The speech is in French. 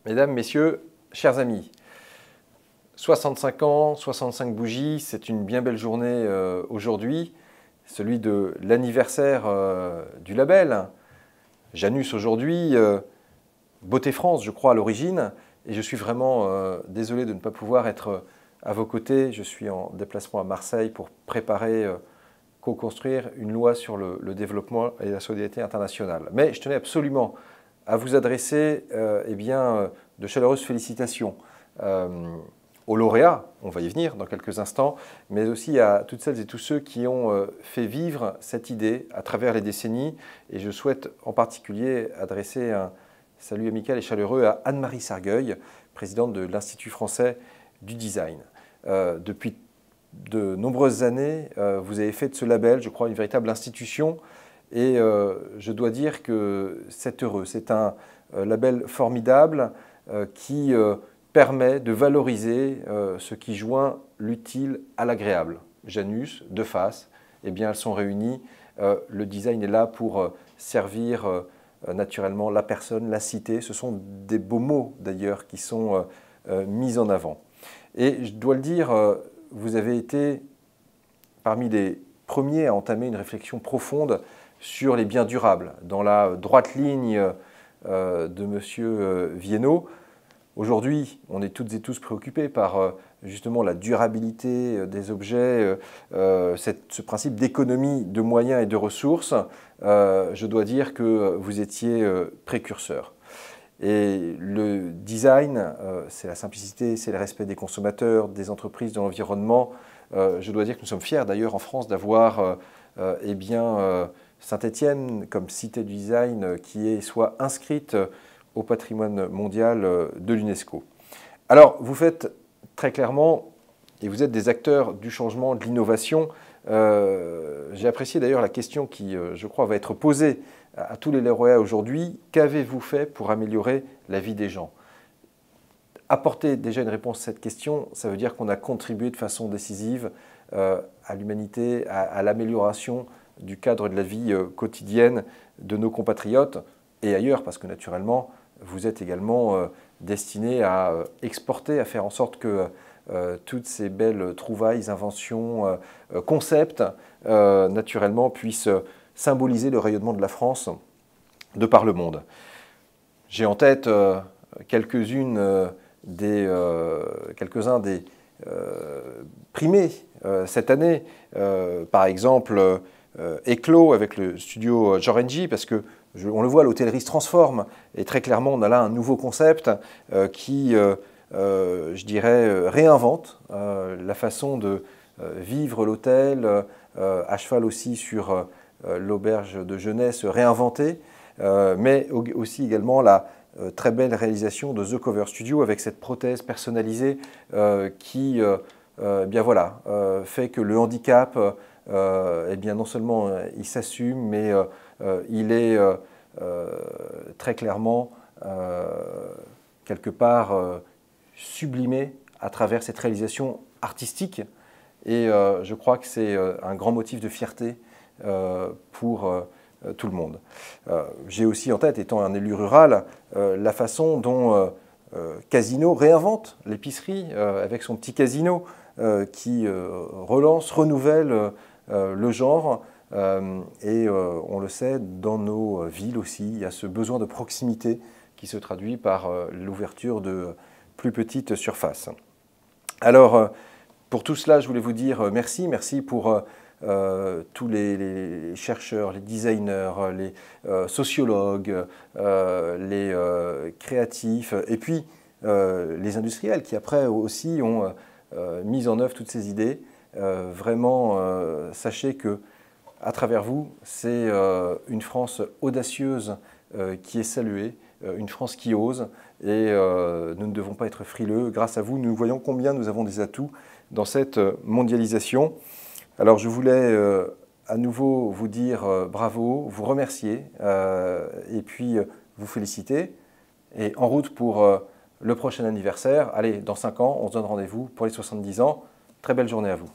Mesdames, Messieurs, chers amis, 65 ans, 65 bougies, c'est une bien belle journée aujourd'hui, celui de l'anniversaire du label. Janus aujourd'hui, Beauté France, je crois, à l'origine, et je suis vraiment désolé de ne pas pouvoir être à vos côtés. Je suis en déplacement à Marseille pour préparer, co-construire une loi sur le développement et la solidarité internationale. Mais je tenais absolument à vous adresser de chaleureuses félicitations aux lauréats, on va y venir dans quelques instants, mais aussi à toutes celles et tous ceux qui ont fait vivre cette idée à travers les décennies. Et je souhaite en particulier adresser un salut amical et chaleureux à Anne-Marie Sargueil, présidente de l'Institut français du design. Depuis de nombreuses années, vous avez fait de ce label, je crois, une véritable institution. Et je dois dire que c'est heureux. C'est un label formidable qui permet de valoriser ce qui joint l'utile à l'agréable. Janus, de face, eh bien, elles sont réunies. Le design est là pour servir naturellement la personne, la cité. Ce sont des beaux mots d'ailleurs qui sont mis en avant. Et je dois le dire, vous avez été parmi les premiers à entamer une réflexion profonde sur les biens durables, dans la droite ligne de M. Viennot. Aujourd'hui, on est toutes et tous préoccupés par justement la durabilité des objets, ce principe d'économie de moyens et de ressources. Je dois dire que vous étiez précurseur. Et le design, c'est la simplicité, c'est le respect des consommateurs, des entreprises, de l'environnement. Je dois dire que nous sommes fiers d'ailleurs en France d'avoir Saint-Étienne comme cité du design qui soit inscrite au patrimoine mondial de l'UNESCO. Alors, vous faites très clairement, et vous êtes des acteurs du changement, de l'innovation. J'ai apprécié d'ailleurs la question qui, je crois, va être posée à tous les lauréats aujourd'hui. Qu'avez-vous fait pour améliorer la vie des gens ? Apporter déjà une réponse à cette question, ça veut dire qu'on a contribué de façon décisive à l'humanité, à l'amélioration du cadre de la vie quotidienne de nos compatriotes et ailleurs, parce que naturellement, vous êtes également destiné à exporter, à faire en sorte que toutes ces belles trouvailles, inventions, concepts, naturellement, puissent symboliser le rayonnement de la France de par le monde. J'ai en tête quelques-uns des primés cette année, par exemple Eclos avec le studio Jorenji, parce que on le voit, l'hôtellerie se transforme et très clairement on a là un nouveau concept qui, je dirais, réinvente la façon de vivre l'hôtel, à cheval aussi sur l'auberge de jeunesse réinventée, mais aussi également la très belle réalisation de The Cover Studio avec cette prothèse personnalisée qui fait que le handicap, non seulement il s'assume, mais il est très clairement quelque part sublimé à travers cette réalisation artistique. Et je crois que c'est un grand motif de fierté pour tout le monde. J'ai aussi en tête, étant un élu rural, la façon dont Casino réinvente l'épicerie avec son petit casino qui relance, renouvelle le genre. On le sait, dans nos villes aussi, il y a ce besoin de proximité qui se traduit par l'ouverture de plus petites surfaces. Alors, pour tout cela, je voulais vous dire merci. Merci pour tous les chercheurs, les designers, les sociologues, les créatifs, et puis les industriels qui après aussi ont mis en œuvre toutes ces idées. Vraiment, sachez que à travers vous, c'est une France audacieuse qui est saluée, une France qui ose, et nous ne devons pas être frileux. Grâce à vous, nous voyons combien nous avons des atouts dans cette mondialisation. Alors je voulais à nouveau vous dire bravo, vous remercier et puis vous féliciter. Et en route pour le prochain anniversaire, allez, dans 5 ans, on se donne rendez-vous pour les 70 ans. Très belle journée à vous.